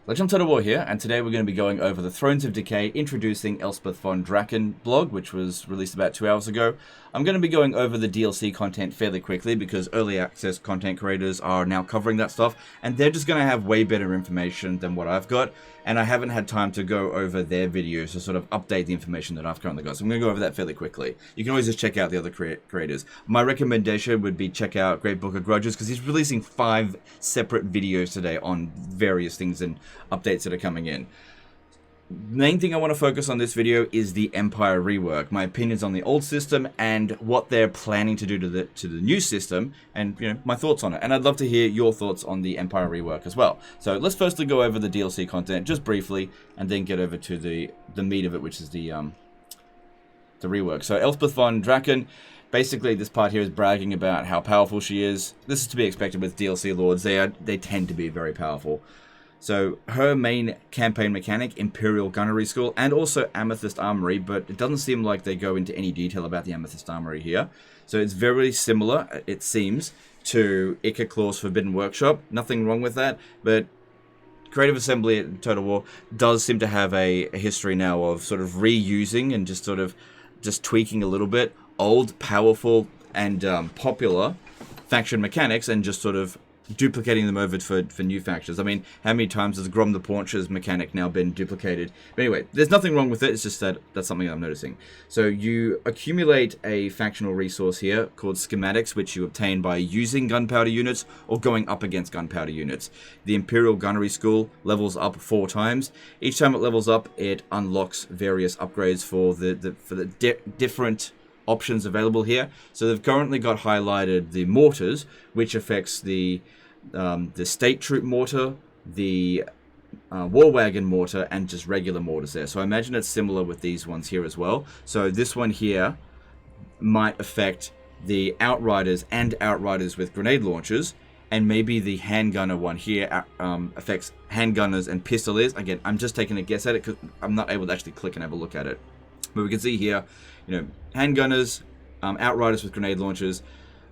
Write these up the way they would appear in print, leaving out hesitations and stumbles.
Legend Total War here, and today we're going to be going over the Thrones of Decay introducing Elspeth von Draken blog, which was released about 2 hours ago. I'm going to be going over the DLC content fairly quickly because early access content creators are now covering that stuff, and they're just going to have way better information than what I've got, and I haven't had time to go over their videos to sort of update the information that I've currently got, so I'm going to go over that fairly quickly. You can always just check out the other creators. My recommendation would be check out Great Book of Grudges because he's releasing 5 separate videos today on various things and updates that are coming in. Main thing I want to focus on this video is the Empire rework, my opinions on the old system and what they're planning to do to the new system, and my thoughts on it. And I'd love to hear your thoughts on the Empire rework as well. So let's firstly go over the DLC content just briefly, and then get over to the meat of it, which is the rework. So Elspeth von Draken. Basically, this part here is bragging about how powerful she is. This is to be expected with DLC lords. They tend to be very powerful. So her main campaign mechanic, Imperial Gunnery School, and also Amethyst Armory, but it doesn't seem like they go into any detail about the Amethyst Armory here. So it's very similar, it seems, to Claw's Forbidden Workshop. Nothing wrong with that, but Creative Assembly at Total War does seem to have a history now of sort of reusing and just tweaking a little bit old, powerful, and popular faction mechanics and just sort of duplicating them over for new factions. I mean, how many times has Grom the Pauncher's mechanic now been duplicated? But anyway, there's nothing wrong with it. It's just that's something I'm noticing. So you accumulate a factional resource here called schematics, which you obtain by using gunpowder units or going up against gunpowder units. The Imperial Gunnery School levels up 4 times. Each time it levels up, it unlocks various upgrades for the different options available here. So they've currently got highlighted the mortars, which affects the state troop mortar, the war wagon mortar, and just regular mortars there. So I imagine it's similar with these ones here as well. So this one here might affect the outriders and outriders with grenade launchers, and maybe the handgunner one here affects handgunners and pistoliers. Again, I'm just taking a guess at it because I'm not able to actually click and have a look at it. But we can see here, handgunners, outriders with grenade launchers,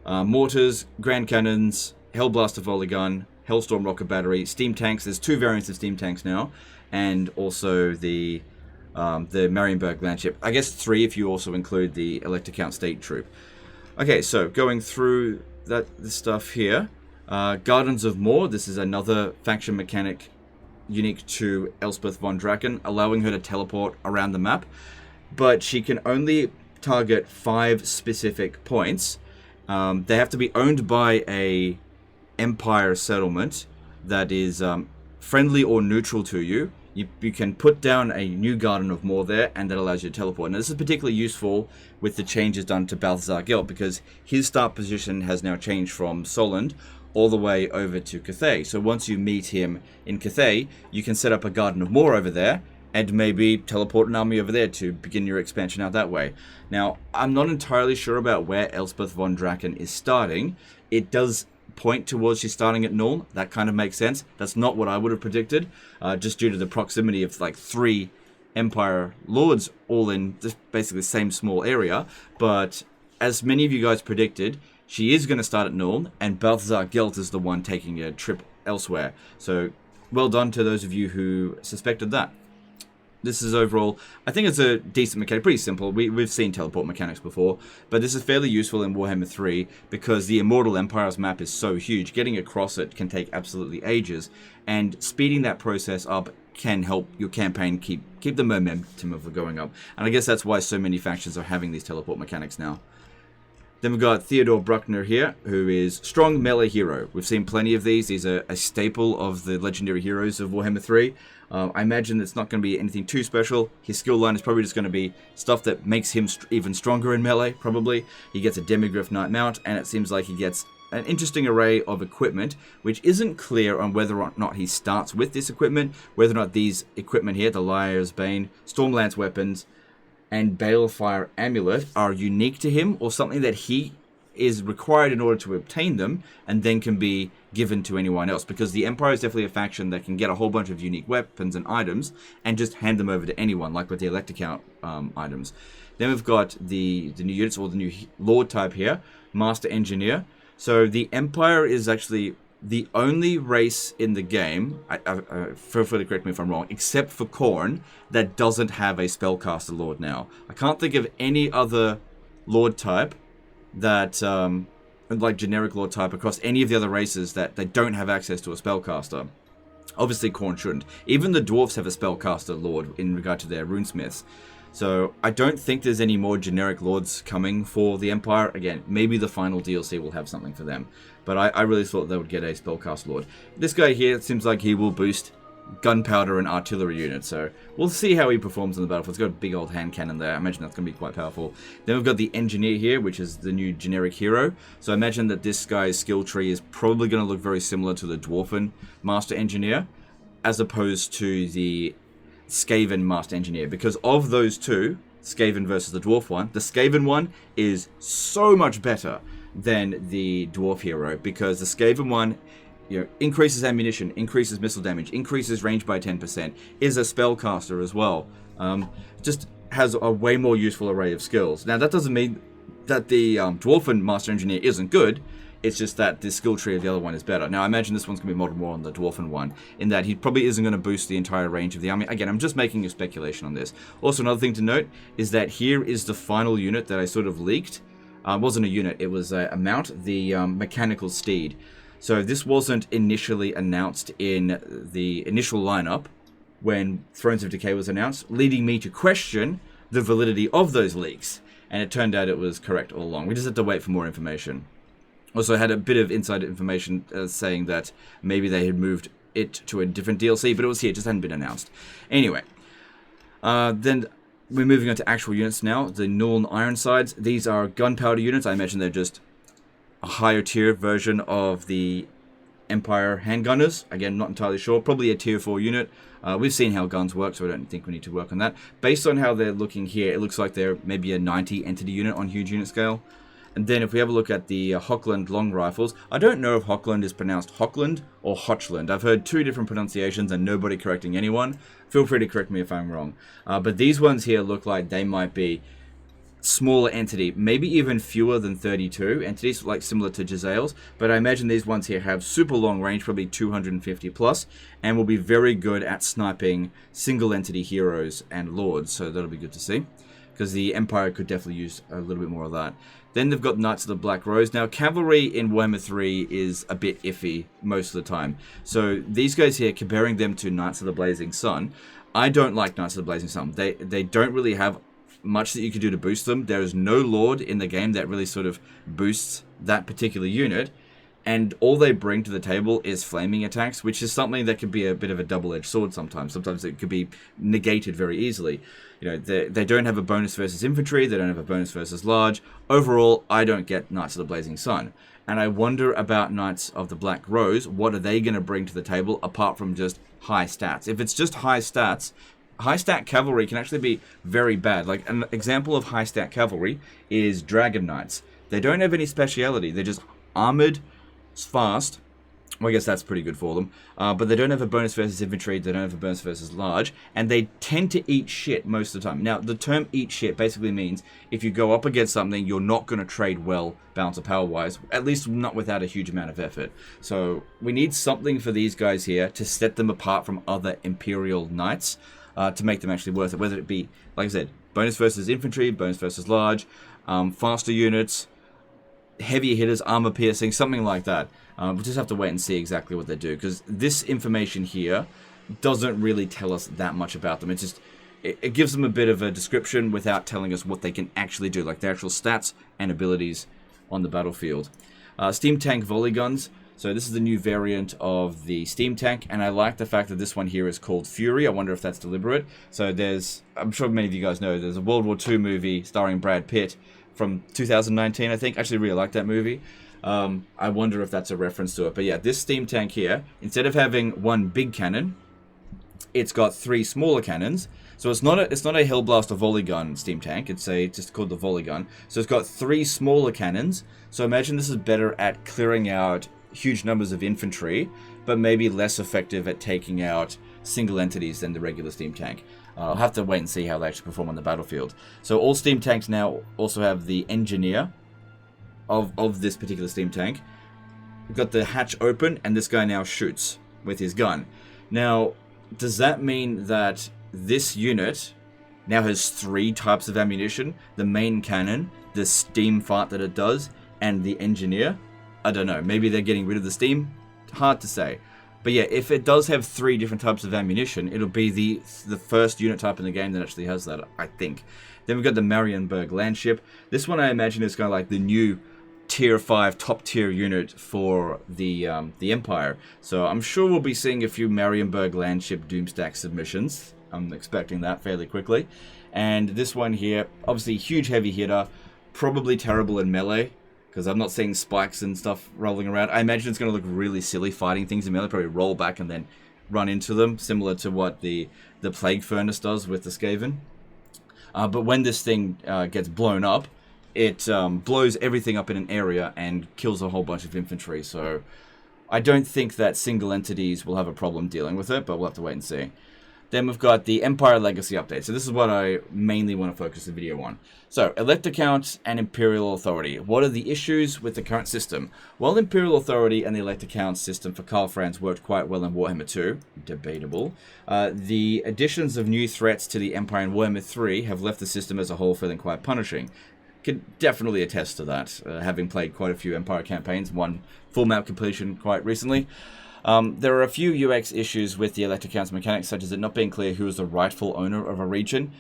mortars, grand cannons, Hellblaster volley gun, Hellstorm rocket battery, steam tanks. There's 2 variants of steam tanks now, and also the Marburg Landship. I guess 3 if you also include the Elector Count State Troop. Okay, so going through this stuff here, Gardens of Moor. This is another faction mechanic unique to Elspeth von Draken, allowing her to teleport around the map. But she can only target 5 specific points. They have to be owned by a Empire settlement that is friendly or neutral to you. You can put down a new Garden of Moor there, and that allows you to teleport. Now, this is particularly useful with the changes done to Balarguil, because his start position has now changed from Solent all the way over to Cathay. So once you meet him in Cathay, you can set up a Garden of Moor over there, and maybe teleport an army over there to begin your expansion out that way. Now, I'm not entirely sure about where Elspeth von Draken is starting. It does point towards she's starting at Nuln. That kind of makes sense. That's not what I would have predicted, just due to the proximity of like 3 Empire Lords all in just basically the same small area. But as many of you guys predicted, she is going to start at Nuln, and Balthazar Gelt is the one taking a trip elsewhere. So well done to those of you who suspected that. This is overall, I think it's a decent mechanic, pretty simple. We've seen teleport mechanics before, but this is fairly useful in Warhammer 3 because the Immortal Empire's map is so huge. Getting across it can take absolutely ages, and speeding that process up can help your campaign keep the momentum of it going up. And I guess that's why so many factions are having these teleport mechanics now. Then we've got Theodore Brockner here, who is strong melee hero. We've seen plenty of these. These are a staple of the legendary heroes of Warhammer 3. I imagine it's not going to be anything too special. His skill line is probably just going to be stuff that makes him even stronger in melee, probably. He gets a Demigryph Knight mount, and it seems like he gets an interesting array of equipment, which isn't clear on whether or not he starts with this equipment, whether or not these equipment here, the Liar's Bane, Stormlance weapons, and Balefire Amulet are unique to him, or something that he is required in order to obtain them, and then can be given to anyone else. Because the Empire is definitely a faction that can get a whole bunch of unique weapons and items, and just hand them over to anyone, like with the Elector Count items. Then we've got the new units, or the new Lord type here, Master Engineer. So the Empire is actually the only race in the game, feel free to correct me if I'm wrong, except for Khorne, that doesn't have a spellcaster lord now. I can't think of any other lord type that, like generic lord type across any of the other races that they don't have access to a spellcaster. Obviously, Khorne shouldn't. Even the dwarves have a spellcaster lord in regard to their runesmiths. So I don't think there's any more generic lords coming for the Empire. Again, maybe the final DLC will have something for them. But I really thought they would get a spellcast lord. This guy here, it seems like he will boost gunpowder and artillery units. So we'll see how he performs on the battlefield. It's got a big old hand cannon there. I imagine that's going to be quite powerful. Then we've got the engineer here, which is the new generic hero. So I imagine that this guy's skill tree is probably going to look very similar to the Dwarfen Master Engineer, as opposed to the Skaven Master Engineer, because of those two, Skaven versus the Dwarf one, the Skaven one is so much better than the Dwarf hero, because the Skaven one, you know, increases ammunition, increases missile damage, increases range by 10%, is a spellcaster as well. Just has a way more useful array of skills. Now that doesn't mean that the Dwarfen Master Engineer isn't good. It's just that the skill tree of the other one is better. Now, I imagine this one's going to be modeled more on the Dwarfen one, in that he probably isn't going to boost the entire range of the army. Again, I'm just making a speculation on this. Also, another thing to note is that here is the final unit that I sort of leaked. It wasn't a unit, it was a mount, the Mechanical Steed. So this wasn't initially announced in the initial lineup when Thrones of Decay was announced, leading me to question the validity of those leaks. And it turned out it was correct all along. We just had to wait for more information. Also had a bit of inside information saying that maybe they had moved it to a different DLC, but it was here, it just hadn't been announced. Anyway, then we're moving on to actual units now. The Nuln Ironsides. These are gunpowder units. I imagine they're just a higher tier version of the Empire handgunners. Again, not entirely sure. Probably a tier 4 unit. We've seen how guns work, so I don't think we need to work on that. Based on how they're looking here, it looks like they're maybe a 90 entity unit on huge unit scale. And then if we have a look at the Hochland long rifles, I don't know if Hochland is pronounced Hochland or Hochland. I've heard two different pronunciations and nobody correcting anyone. Feel free to correct me if I'm wrong. But these ones here look like they might be smaller entity, maybe even fewer than 32 entities, like similar to Jezzail's. But I imagine these ones here have super long range, probably 250 plus, and will be very good at sniping single entity heroes and lords. So that'll be good to see, because the Empire could definitely use a little bit more of that. Then they've got Knights of the Black Rose. Now, cavalry in Warhammer 3 is a bit iffy most of the time. So these guys here, comparing them to Knights of the Blazing Sun, I don't like Knights of the Blazing Sun. They don't really have much that you can do to boost them. There is no Lord in the game that really sort of boosts that particular unit. And all they bring to the table is flaming attacks, which is something that can be a bit of a double-edged sword sometimes. Sometimes it could be negated very easily. You know, they don't have a bonus versus infantry. They don't have a bonus versus large. Overall, I don't get Knights of the Blazing Sun. And I wonder about Knights of the Black Rose. What are they going to bring to the table apart from just high stats? If it's just high stats, high stat cavalry can actually be very bad. Like an example of high stat cavalry is Dragon Knights. They don't have any speciality. They're just armored, fast. Well, I guess that's pretty good for them. But they don't have a bonus versus infantry. They don't have a bonus versus large. And they tend to eat shit most of the time. Now, the term eat shit basically means if you go up against something, you're not going to trade well, balance of power-wise. At least not without a huge amount of effort. So we need something for these guys here to set them apart from other Imperial Knights to make them actually worth it. Whether it be, like I said, bonus versus infantry, bonus versus large, faster units, heavier hitters, armor piercing, something like that. We'll just have to wait and see exactly what they do, because this information here doesn't really tell us that much about them. It's just, it gives them a bit of a description without telling us what they can actually do, like their actual stats and abilities on the battlefield. Steam tank volley guns. So this is the new variant of the steam tank, and I like the fact that this one here is called Fury. I wonder if that's deliberate. So I'm sure many of you guys know, there's a World War II movie starring Brad Pitt from 2019, I think. I actually really like that movie. I wonder if that's a reference to it. But yeah, this steam tank here, instead of having one big cannon, it's got 3 smaller cannons. So it's not a Hellblast or volley gun steam tank. It's just called the volley gun. So it's got 3 smaller cannons. So imagine this is better at clearing out huge numbers of infantry, but maybe less effective at taking out single entities than the regular steam tank. I'll have to wait and see how they actually perform on the battlefield. So all steam tanks now also have the engineer of this particular steam tank. we've got the hatch open, and this guy now shoots with his gun. Now, does that mean that this unit now has 3 types of ammunition? The main cannon, the steam fart that it does, and the engineer? I don't know. Maybe they're getting rid of the steam? Hard to say. But yeah, if it does have 3 different types of ammunition, it'll be the first unit type in the game that actually has that, I think. Then we've got the Marburg Landship. This one I imagine is kind of like the new tier 5 top tier unit for the Empire. So I'm sure we'll be seeing a few Marburg Landship Doomstack submissions. I'm expecting that fairly quickly. And this one here, obviously huge heavy hitter, probably terrible in melee, because I'm not seeing spikes and stuff rolling around. I imagine it's going to look really silly fighting things in melee, probably roll back and then run into them, similar to what the Plague Furnace does with the Skaven. But when this thing gets blown up, it blows everything up in an area and kills a whole bunch of infantry. So I don't think that single entities will have a problem dealing with it, but we'll have to wait and see. Then we've got the Empire Legacy update. So this is what I mainly want to focus the video on. So, Elector count and Imperial Authority. What are the issues with the current system? While Imperial Authority and the Elector count system for Karl Franz worked quite well in Warhammer 2, debatable, the additions of new threats to the Empire in Warhammer 3 have left the system as a whole feeling quite punishing. Could definitely attest to that, having played quite a few Empire campaigns, one full map completion quite recently. There are a few UX issues with the Elector count's mechanics, such as it not being clear who is the rightful owner of a region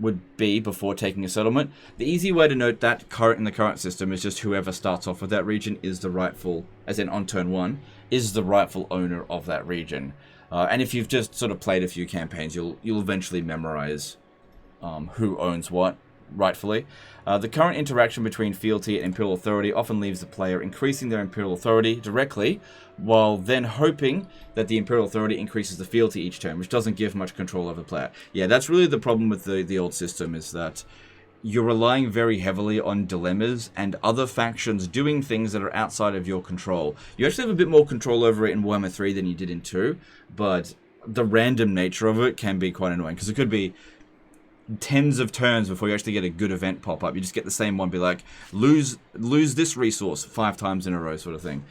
would be before taking a settlement. The easy way to note that in the current system is just whoever starts off with that region is the rightful, as in on turn 1, is the rightful owner of that region. And if you've just sort of played a few campaigns, you'll eventually memorize who owns what rightfully. The current interaction between fealty and Imperial Authority often leaves the player increasing their Imperial Authority directly, while then hoping that the Imperial Authority increases the fealty each turn, which doesn't give much control over the player. Yeah, that's really the problem with the old system, is that you're relying very heavily on dilemmas and other factions doing things that are outside of your control. You actually have a bit more control over it in Warhammer 3 than you did in 2, but the random nature of it can be quite annoying, because it could be tens of turns before you actually get a good event pop up. You just get the same one, be like, lose this resource 5 times in a row, sort of thing.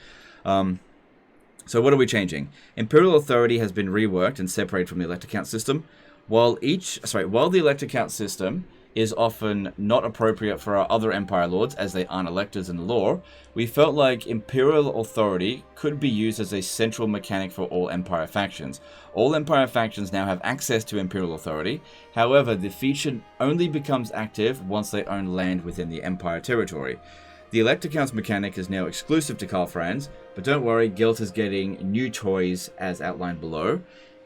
So what are we changing? Imperial Authority has been reworked and separated from the Elector count system. While the Elector count system is often not appropriate for our other Empire Lords, as they aren't electors in the lore, we felt like Imperial Authority could be used as a central mechanic for all Empire factions. All Empire factions now have access to Imperial Authority. However, the feature only becomes active once they own land within the Empire territory. The Elector count's mechanic is now exclusive to Karl Franz, but don't worry, Guild is getting new toys as outlined below.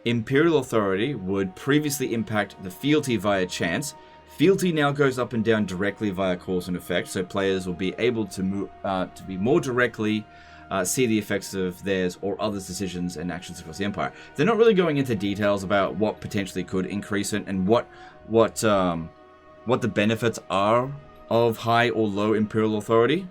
Imperial Authority would previously impact the fealty via chance. Fealty now goes up and down directly via cause and effect, so players will be able to be more directly see the effects of theirs or others' decisions and actions across the Empire. They're not really going into details about what potentially could increase it and what the benefits are of high or low Imperial Authority.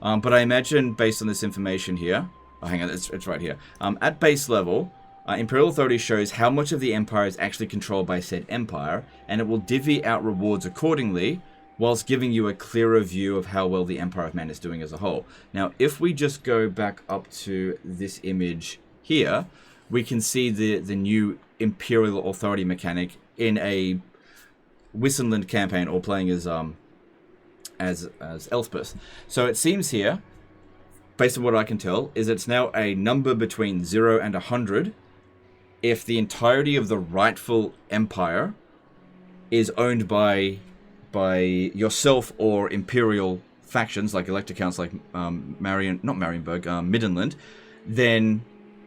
But I imagine, based on this information here, hang on, it's right here. At base level, Imperial Authority shows how much of the Empire is actually controlled by said Empire, and it will divvy out rewards accordingly, whilst giving you a clearer view of how well the Empire of Man is doing as a whole. Now, if we just go back up to this image here, we can see the new Imperial Authority mechanic in a Wissenland campaign, or playing as Elspeth. So it seems here, based on what I can tell, is it's now a number between 0 and 100 if the entirety of the rightful Empire is owned by yourself or Imperial factions, like Elector counts, like Middenland, then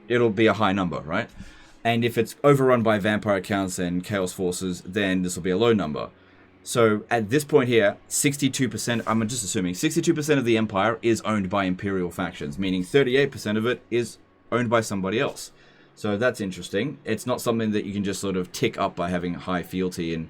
it'll be a high number, right? And if it's overrun by vampire counts and chaos forces, then this will be a low number. So at this point here, 62%, I'm just assuming, 62% of the Empire is owned by Imperial factions, meaning 38% of it is owned by somebody else. So that's interesting. It's not something that you can just sort of tick up by having high fealty and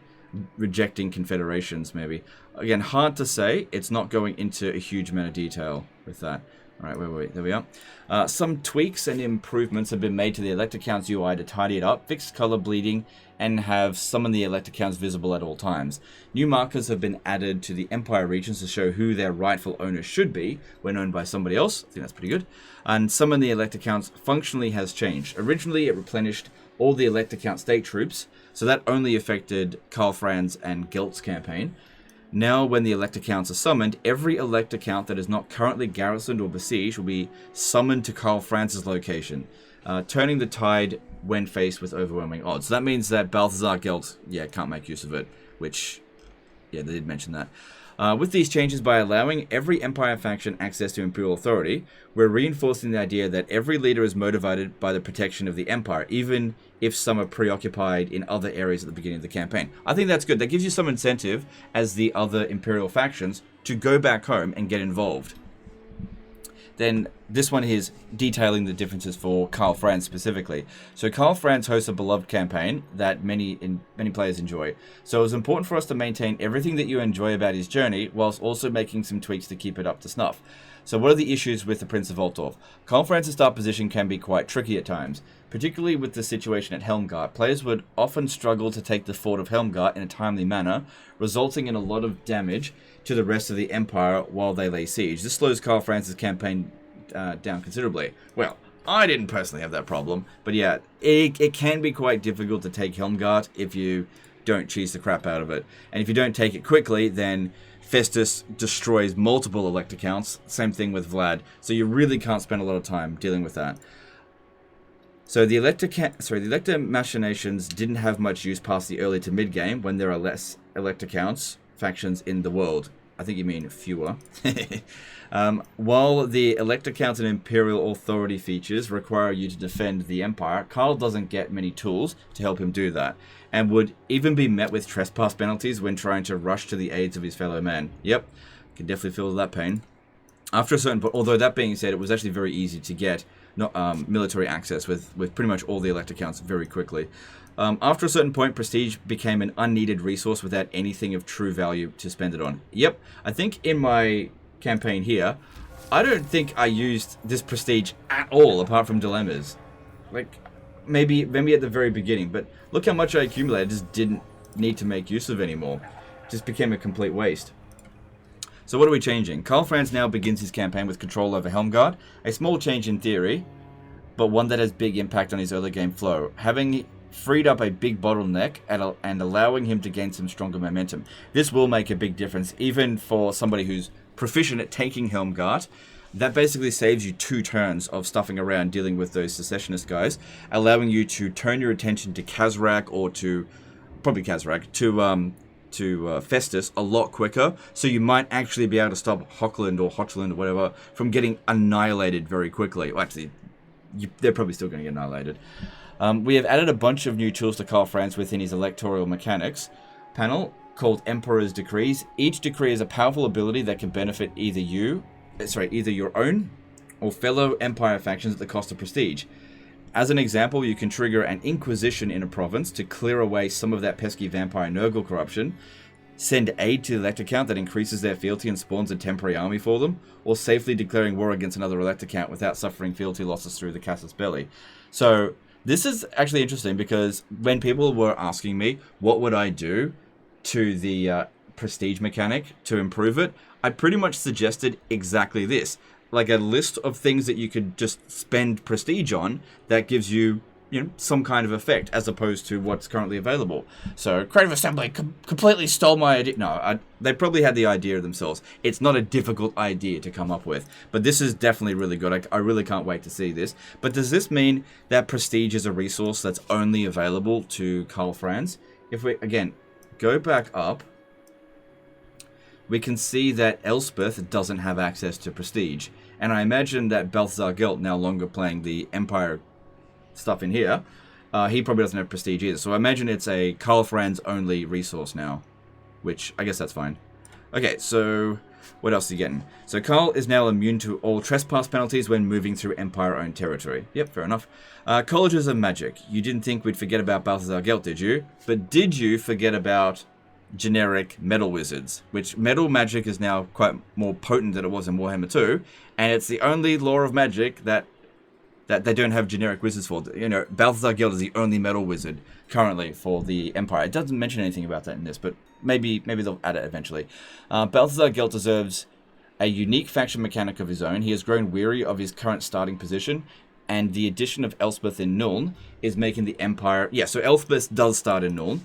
rejecting confederations, maybe. Again, hard to say. It's not going into a huge amount of detail with that. Alright, wait, there we are. Some tweaks and improvements have been made to the Elector Count's UI to tidy it up, fix color bleeding, and have some of the Elector Counts visible at all times. New markers have been added to the Empire regions to show who their rightful owners should be when owned by somebody else. I think that's pretty good. And some of the Elector Counts functionally has changed. Originally, it replenished all the Elector Count state troops, so that only affected Karl Franz and Gelt's campaign. Now, when the Elector Counts are summoned, every Elector Count that is not currently garrisoned or besieged will be summoned to Karl Franz's location, turning the tide when faced with overwhelming odds. So that means that Balthazar Gelt, can't make use of it, which, they did mention that. With these changes, by allowing every Empire faction access to Imperial Authority, we're reinforcing the idea that every leader is motivated by the protection of the Empire, even if some are preoccupied in other areas at the beginning of the campaign. I think that's good. That gives you some incentive as the other Imperial factions to go back home and get involved. Then this one is detailing the differences for Karl Franz specifically. So Karl Franz hosts a beloved campaign that many players enjoy. So it was important for us to maintain everything that you enjoy about his journey, whilst also making some tweaks to keep it up to snuff. So what are the issues with the Prince of Voltorf? Karl Franz's start position can be quite tricky at times, particularly with the situation at Helmgart. Players would often struggle to take the fort of Helmgart in a timely manner, resulting in a lot of damage to the rest of the Empire while they lay siege. This slows Karl Franz's campaign down considerably. Well, I didn't personally have that problem, but yeah, it can be quite difficult to take Helmgart if you don't cheese the crap out of it. And if you don't take it quickly, then Festus destroys multiple Elector Counts. Same thing with Vlad. So you really can't spend a lot of time dealing with that. So the Elector machinations didn't have much use past the early to mid game when there are less Elector Counts factions in the world. I think you mean fewer. While the Elector Count and Imperial Authority features require you to defend the Empire, Karl doesn't get many tools to help him do that, and would even be met with trespass penalties when trying to rush to the aids of his fellow men. Yep, can definitely feel that pain. After a certain point, although that being said, it was actually very easy to get military access with pretty much all the Elector Counts very quickly. After a certain point, prestige became an unneeded resource without anything of true value to spend it on. Yep, I think in my campaign here, I don't think I used this prestige at all, apart from dilemmas. Like, maybe at the very beginning, but look how much I accumulated, just didn't need to make use of anymore. Just became a complete waste. So what are we changing? Karl Franz now begins his campaign with control over Helmgart, a small change in theory, but one that has big impact on his early game flow. Having freed up a big bottleneck and allowing him to gain some stronger momentum. This will make a big difference, even for somebody who's proficient at taking Helmgart. That basically saves you 2 turns of stuffing around dealing with those secessionist guys, allowing you to turn your attention to Kazrak or to Festus a lot quicker, so you might actually be able to stop Hochland or whatever from getting annihilated very quickly. Well, actually, they're probably still going to get annihilated. We have added a bunch of new tools to Karl Franz within his electoral mechanics panel called Emperor's Decrees. Each decree is a powerful ability that can benefit either your own or fellow Empire factions at the cost of prestige. As an example, you can trigger an Inquisition in a province to clear away some of that pesky vampire Nurgle corruption, send aid to the Elector Count that increases their fealty and spawns a temporary army for them, or safely declaring war against another Elector Count without suffering fealty losses through the Casus Belli. So this is actually interesting because when people were asking me what would I do to the prestige mechanic to improve it, I pretty much suggested exactly this. Like a list of things that you could just spend prestige on that gives you, some kind of effect as opposed to what's currently available. So Creative Assembly completely stole my idea. No, they probably had the idea themselves. It's not a difficult idea to come up with, but this is definitely really good. I really can't wait to see this. But does this mean that prestige is a resource that's only available to Karl Franz? If we, again, go back up, we can see that Elspeth doesn't have access to prestige. And I imagine that Balthazar Gelt, now longer playing the Empire stuff in here, he probably doesn't have prestige either. So I imagine it's a Karl Franz only resource now, which I guess that's fine. Okay, so what else are you getting? So Karl is now immune to all trespass penalties when moving through Empire-owned territory. Yep, fair enough. Colleges of Magic. You didn't think we'd forget about Balthazar Gelt, did you? But did you forget about generic metal wizards, which metal magic is now quite more potent than it was in Warhammer 2, and it's the only law of magic that they don't have generic wizards for. You know, Balthazar Gelt is the only metal wizard currently for the Empire. It doesn't mention anything about that in this, but maybe they'll add it eventually. Balthazar Gelt deserves a unique faction mechanic of his own. He has grown weary of his current starting position, and the addition of Elspeth in Nuln is making the Empire... Yeah, so Elspeth does start in Nuln,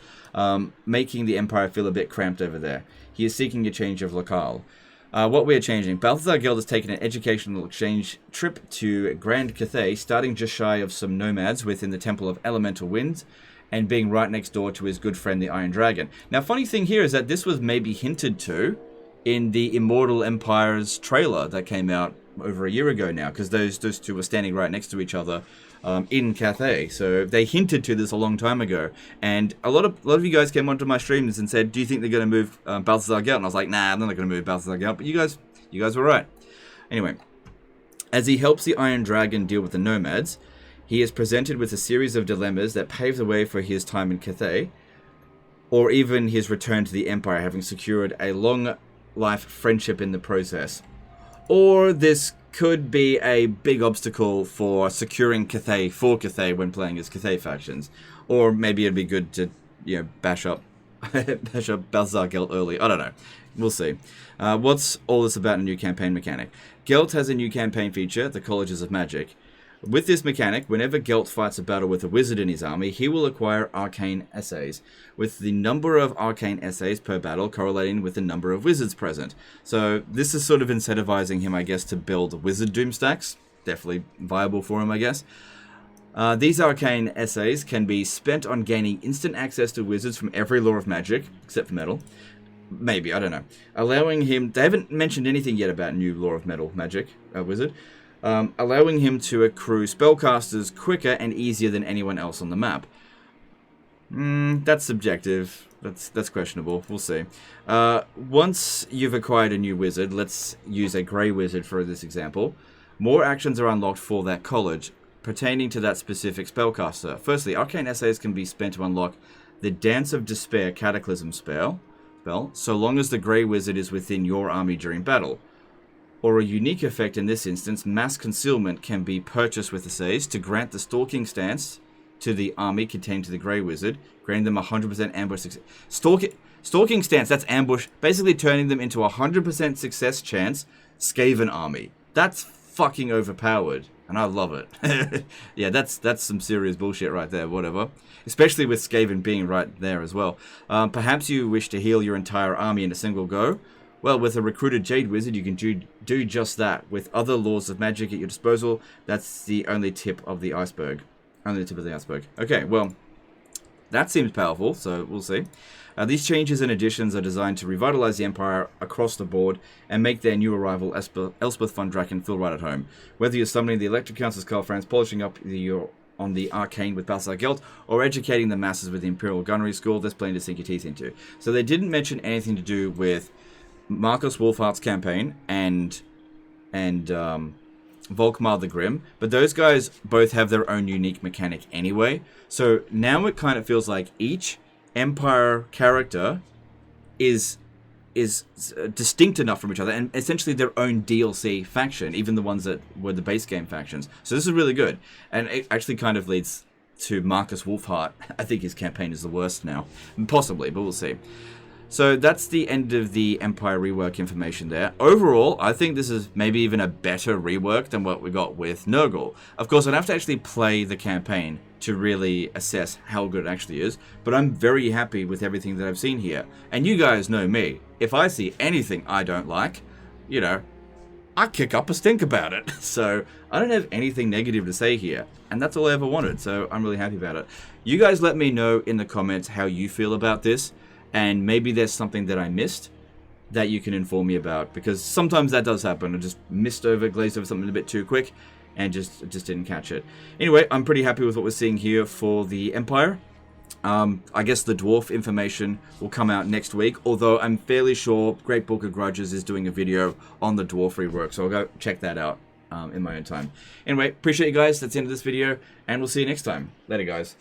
making the Empire feel a bit cramped over there. He is seeking a change of locale. What we are changing. Balthazar Gelt has taken an educational exchange trip to Grand Cathay, starting just shy of some nomads within the Temple of Elemental Winds, and being right next door to his good friend the Iron Dragon. Now, funny thing here is that this was maybe hinted to in the Immortal Empires trailer that came out over a year ago now, because those two were standing right next to each other in Cathay. So they hinted to this a long time ago, and a lot of you guys came onto my streams and said, "Do you think they're going to move Balthazar Gelt?" And I was like, "Nah, they're not going to move Balthazar Gelt." But you guys were right. Anyway, as he helps the Iron Dragon deal with the nomads, he is presented with a series of dilemmas that pave the way for his time in Cathay, or even his return to the Empire, having secured a long life friendship in the process. Or this could be a big obstacle for securing Cathay for Cathay when playing as Cathay factions. Or maybe it'd be good to, you know, bash up Balthazar Gelt early. I don't know. We'll see. What's all this about a new campaign mechanic? Gelt has a new campaign feature, the Colleges of Magic. With this mechanic, whenever Gelt fights a battle with a wizard in his army, he will acquire arcane essays, with the number of arcane essays per battle correlating with the number of wizards present. So this is sort of incentivizing him, I guess, to build wizard doom stacks. Definitely viable for him, I guess. These arcane essays can be spent on gaining instant access to wizards from every law of magic, except for metal. Maybe, I don't know. Allowing him... They haven't mentioned anything yet about new law of metal magic wizard. Allowing him to accrue spellcasters quicker and easier than anyone else on the map. That's subjective. That's questionable. We'll see. Once you've acquired a new wizard, let's use a grey wizard for this example, more actions are unlocked for that college, pertaining to that specific spellcaster. Firstly, arcane essays can be spent to unlock the Dance of Despair Cataclysm spell, so long as the grey wizard is within your army during battle. Or a unique effect in this instance, Mass Concealment can be purchased with essays to grant the Stalking Stance to the army contained to the Grey Wizard, granting them 100% ambush success. Stalking Stance, that's ambush, basically turning them into a 100% success chance Skaven army. That's fucking overpowered, and I love it. Yeah, that's some serious bullshit right there, whatever. Especially with Skaven being right there as well. Perhaps you wish to heal your entire army in a single go. Well, with a recruited Jade Wizard, you can do just that. With other laws of magic at your disposal, that's the only tip of the iceberg. Only the tip of the iceberg. Okay, well, that seems powerful, so we'll see. These changes and additions are designed to revitalize the Empire across the board and make their new arrival, Elspeth von Draken, feel right at home. Whether you're summoning the Elector Council's Carl Franz, polishing up on the arcane with Balthazar Gelt, or educating the masses with the Imperial Gunnery School, there's plenty to sink your teeth into. So they didn't mention anything to do with Marcus Wolfhart's campaign and Volkmar the Grim, but those guys both have their own unique mechanic anyway. So now it kind of feels like each Empire character is distinct enough from each other and essentially their own DLC faction, even the ones that were the base game factions. So this is really good, and it actually kind of leads to Marcus Wolfhart. I think his campaign is the worst now, possibly, but we'll see. So that's the end of the Empire rework information there. Overall, I think this is maybe even a better rework than what we got with Nurgle. Of course, I'd have to actually play the campaign to really assess how good it actually is, but I'm very happy with everything that I've seen here. And you guys know me. If I see anything I don't like, you know, I kick up a stink about it. So I don't have anything negative to say here, and that's all I ever wanted, so I'm really happy about it. You guys let me know in the comments how you feel about this. And maybe there's something that I missed that you can inform me about, because sometimes that does happen. I just glazed over something a bit too quick and just didn't catch it. Anyway, I'm pretty happy with what we're seeing here for the Empire. I guess the dwarf information will come out next week, although I'm fairly sure Great Book of Grudges is doing a video on the dwarf rework, so I'll go check that out in my own time. Anyway, appreciate you guys. That's the end of this video, and we'll see you next time. Later, guys.